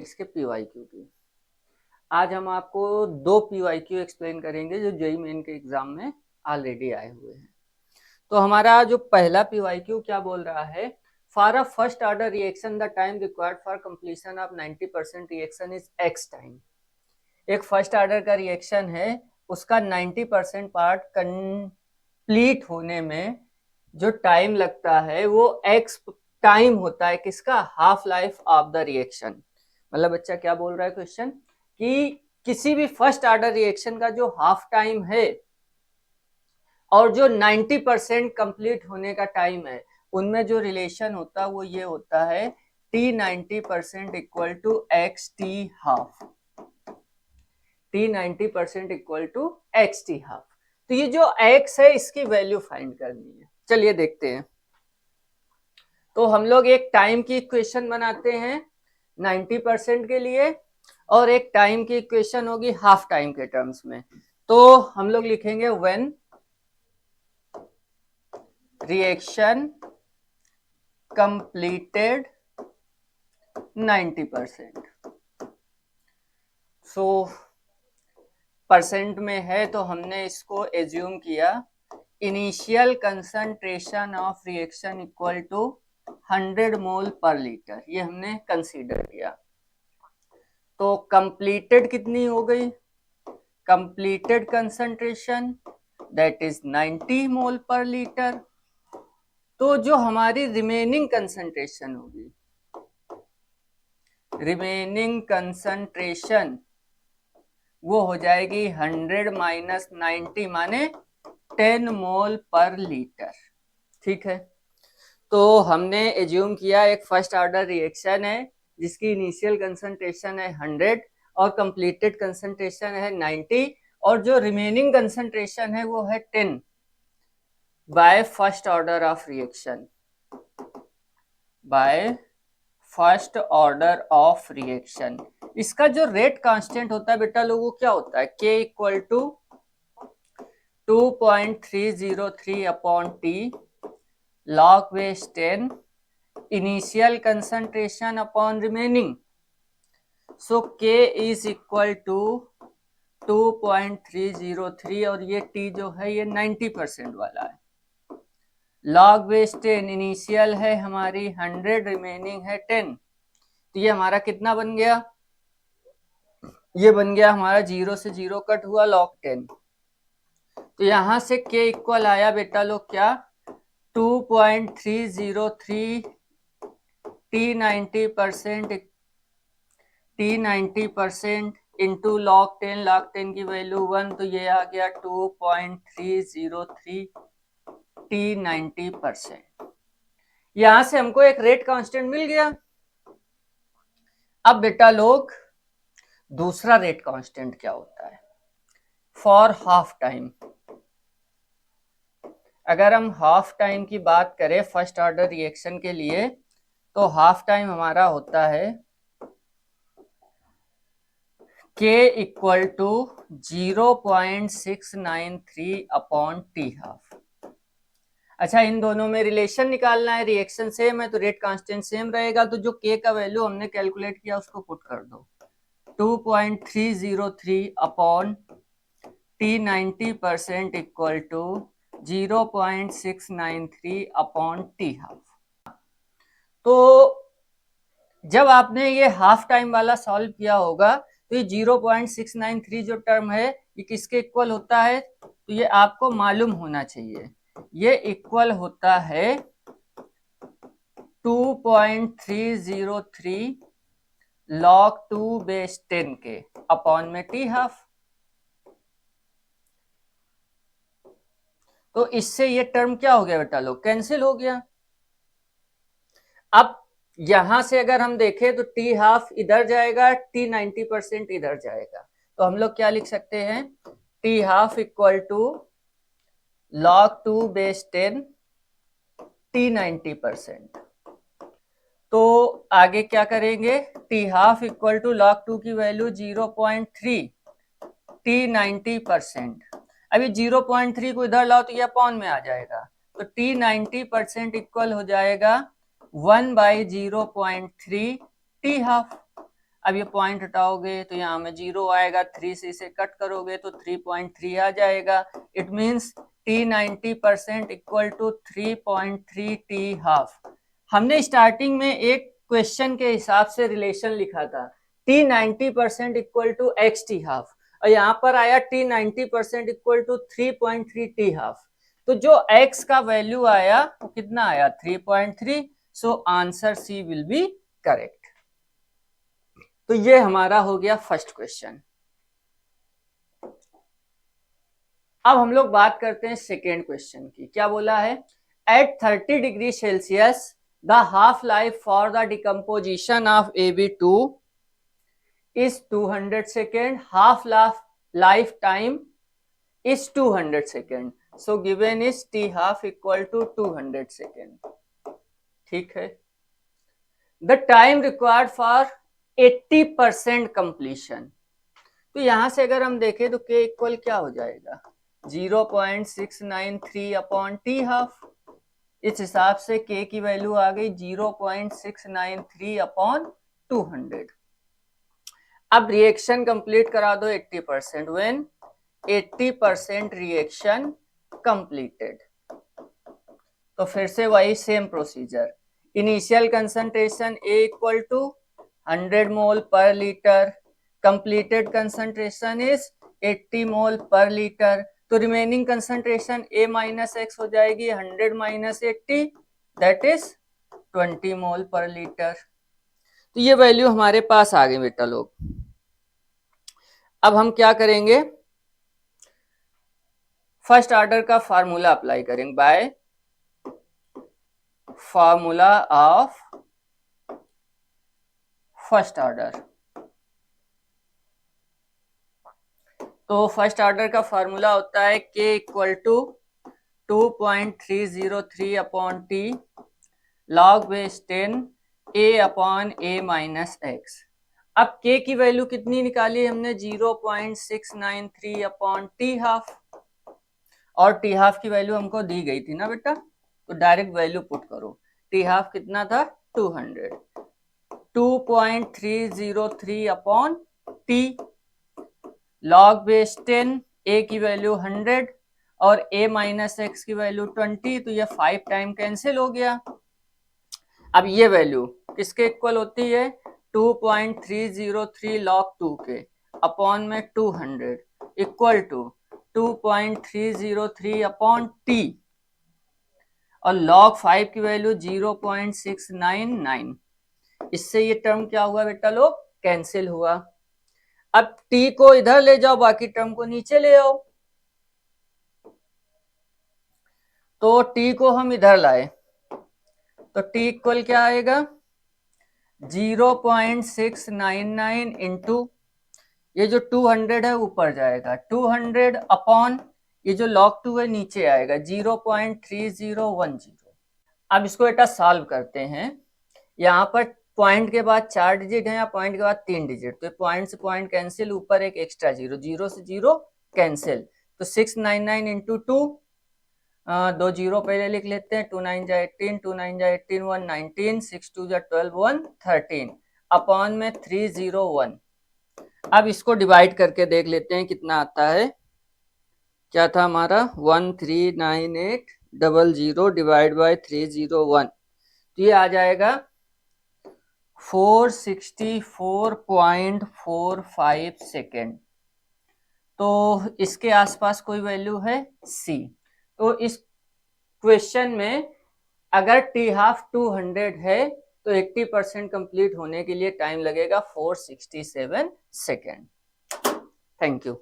इसके पीवाईक्यू की। आज हम आपको 2 पीवाईक्यू एक्सप्लेन करेंगे जो जेईई मेन के एग्जाम में ऑलरेडी आए हुए हैं। तो हमारा जो पहला पीवाईक्यू क्या बोल रहा है, for a first order reaction the time required for completion of 90% reaction is x time. एक फर्स्ट ऑर्डर का रिएक्शन है, उसका 90% पार्ट कंप्लीट होने में जो टाइम लगता है वो एक्स टाइम होता है। किसका? Half life of the reaction. मतलब बच्चा क्या बोल रहा है क्वेश्चन, कि किसी भी फर्स्ट ऑर्डर रिएक्शन का जो हाफ टाइम है और जो 90% कंप्लीट होने का टाइम है, उनमें जो रिलेशन होता है वो ये होता है T 90% equal to x T half. T 90% equal to x T half. तो ये जो x है इसकी वैल्यू फाइंड करनी है। चलिए देखते हैं। तो हम लोग एक टाइम की इक्वेशन बनाते हैं 90% के लिए, और एक टाइम की इक्वेशन होगी हाफ टाइम के टर्म्स में। तो हम लोग लिखेंगे when reaction completed 90%। So percent में है तो हमने इसको एज्यूम किया initial concentration of reaction equal to 100 mole per litre, ये हमने कंसीडर किया। तो कंप्लीटेड कितनी हो गई? Completed concentration that is 90 mole per litre. तो जो हमारी रिमेनिंग कंसंट्रेशन होगी, रिमेनिंग कंसंट्रेशन वो हो जाएगी 100 माइनस 90 माने 10 मोल पर लीटर। ठीक है, तो हमने एज्यूम किया एक फर्स्ट ऑर्डर रिएक्शन है जिसकी इनिशियल कंसंट्रेशन है 100 और कंप्लीटेड कंसंट्रेशन है 90, और जो रिमेनिंग कंसंट्रेशन है वो है 10 by first order of reaction, by first order of reaction. इसका जो रेट कांस्टेंट होता है बेटा लोगों, क्या होता है? K equal to 2.303 upon T log base 10 initial concentration upon remaining. So K is equal to 2.303 और ये T जो है ये 90% वाला है। log base 10 इनिशियल है हमारी 100, रिमेनिंग है 10। तो ये हमारा कितना बन गया? ये बन गया हमारा 0 से 0 कट हुआ log 10। तो यहां से K इक्वल आया बेटा लोग क्या? 2.303 टी 90% इंटू log 10, log 10 की वैल्यू 1, तो ये आ गया 2.303 टी 90%। यहां से हमको एक रेट कांस्टेंट मिल गया। अब बेटा लोग दूसरा रेट कांस्टेंट क्या होता है फॉर हाफ टाइम? अगर हम हाफ टाइम की बात करें फर्स्ट ऑर्डर रिएक्शन के लिए, तो हाफ टाइम हमारा होता है K equal to 0.693 upon T half. अच्छा, इन दोनों में रिलेशन निकालना है, रिएक्शन सेम है तो रेट कांस्टेंट सेम रहेगा। तो जो K का वैल्यू हमने कैलकुलेट किया उसको पुट कर दो, 2.303 upon T 90% equal to 0.693 upon T half. तो जब आपने ये हाफ टाइम वाला सॉल्व किया होगा तो ये 0.693 जो टर्म है ये किसके इक्वल होता है? तो ये आपको मालूम होना चाहिए, ये इक्वल होता है 2.303 log 2 बेस 10 के अपॉन में टी हाफ। तो इससे ये टर्म क्या हो गया बेटा लोग? कैंसिल हो गया। अब यहां से अगर हम देखें तो टी हाफ इधर जाएगा, टी 90% इधर जाएगा। तो हम लोग क्या लिख सकते हैं? T half equal to log 2 base 10 T 90%। तो आगे क्या करेंगे? T half equal to log 2 की वैल्यू 0.3 टी 90%। अभी 0.3 को इधर लाओ तो ये अपॉन में आ जाएगा, तो टी 90% इक्वल हो जाएगा 1/0.3 टी हाफ। अब ये पॉइंट हटाओगे तो यहाँ में 0 आएगा, 3 से इसे कट करोगे तो 3.3 आ जाएगा। It means T 90% equal to 3.3 T half. हमने स्टार्टिंग में एक क्वेश्चन के हिसाब से रिलेशन लिखा था, T 90% equal to x T half, और यहाँ पर आया T 90% equal to 3.3 T half. तो जो x का वैल्यू आया वो कितना आया, 3.3। So answer C will be correct. तो ये हमारा हो गया फर्स्ट क्वेश्चन। अब हम लोग बात करते हैं सेकेंड क्वेश्चन की। क्या बोला है, at 30 degree Celsius the half life for the decomposition of AB2 is 200 second, half life time is 200 second, so given is T half equal to 200 second। ठीक है। The time required for 80% completion, तो यहां से अगर हम देखें तो K equal क्या हो जाएगा, 0.693 अपॉन T हाफ। इस हिसाब से K की वैल्यू आ गई 0.693 अपॉन 200। अब रिएक्शन कंप्लीट करा दो 80%, व्हेन 80% रिएक्शन कंप्लीटेड। तो फिर से वही same procedure, initial concentration A equal to 100 mole per litre, completed concentration is 80 mole per litre. तो remaining concentration A minus x हो जाएगी 100 minus 80, that is 20 mole per litre. तो ये वैल्यू हमारे पास आ गई बेटा लोग। अब हम क्या करेंगे, फर्स्ट ऑर्डर का फार्मूला अप्लाई करेंगे, by formula of first order. तो फर्स्ट ऑर्डर का फार्मूला होता है K equal to 2.303 upon T log base 10 A upon A minus x. अब K की वैल्यू कितनी निकाली हमने, 0.693 अपॉन T हाफ, और T हाफ की वैल्यू हमको दी गई थी ना बेटा, तो डायरेक्ट वैल्यू पुट करो। T हाफ कितना था, 200, 2.303 upon T log base 10, A की वैल्यू 100 और A माइनस एक्स की वैल्यू 20, तो ये 5 टाइम कैंसिल हो गया। अब ये वैल्यू किसके इक्वल होती है, 2.303 लॉग 2 के अपॉन में 200 इक्वल टू 2.303 अपॉन T और log 5 की वैल्यू 0.699। इससे ये टर्म क्या हुआ बेटा लोग, कैंसिल हुआ। अब T को इधर ले जाओ, बाकी टर्म को नीचे ले आओ। तो T को हम इधर लाए तो T इक्वल क्या आएगा, 0.699 इंटू ये जो 200 है ऊपर जाएगा, 200 अपॉन ये जो log 2 है नीचे आएगा 0.3010। अब इसको बेटा सॉल्व करते हैं। यहाँ पर पॉइंट के बाद 4 डिजिट है या पॉइंट के बाद 3 डिजिट, तो पॉइंट से पॉइंट कैंसिल, ऊपर एक एक्स्ट्रा जीरो, जीरो से जीरो कैंसिल। तो 699 इंटू 2, 2 जीरो पहले लिख लेते हैं, 2 9 जा 18, 2 9 जा 18, 1 19, 6 2 जा 12, 1 13 अपॉन में 301। अब इसको डिवाइड करके देख लेते हैं कितना आता है। क्या था हमारा, 139800 डिवाइड बाय 301, तो ये आ जाएगा 464.45 सेकेंड। तो इसके आसपास कोई वैल्यू है सी। तो इस क्वेश्चन में अगर टी हाफ 200 है तो 80% कंप्लीट होने के लिए टाइम लगेगा 467 सेकेंड। Thank you.